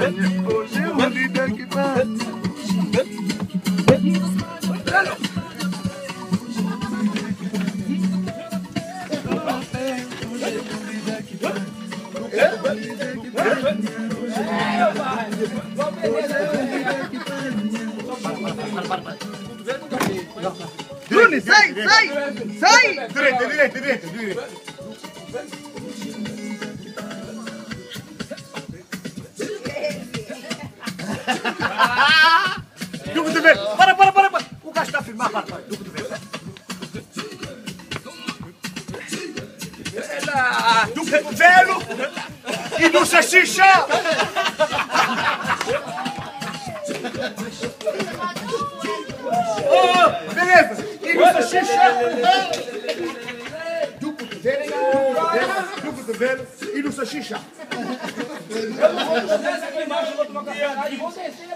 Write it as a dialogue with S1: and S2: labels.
S1: Hoje é o líder que vai.
S2: Bruno, sai, sai, sai!
S1: Direita. Do cotovelo, para. O gajo está a filmar, para. Do cotovelo. Do cotovelo e do salsicha! Oh, beleza! E do salsicha! Do cotovelo e do salsicha!
S3: Eu não vou fazer essa imagem, eu vou tomar café e vou descer.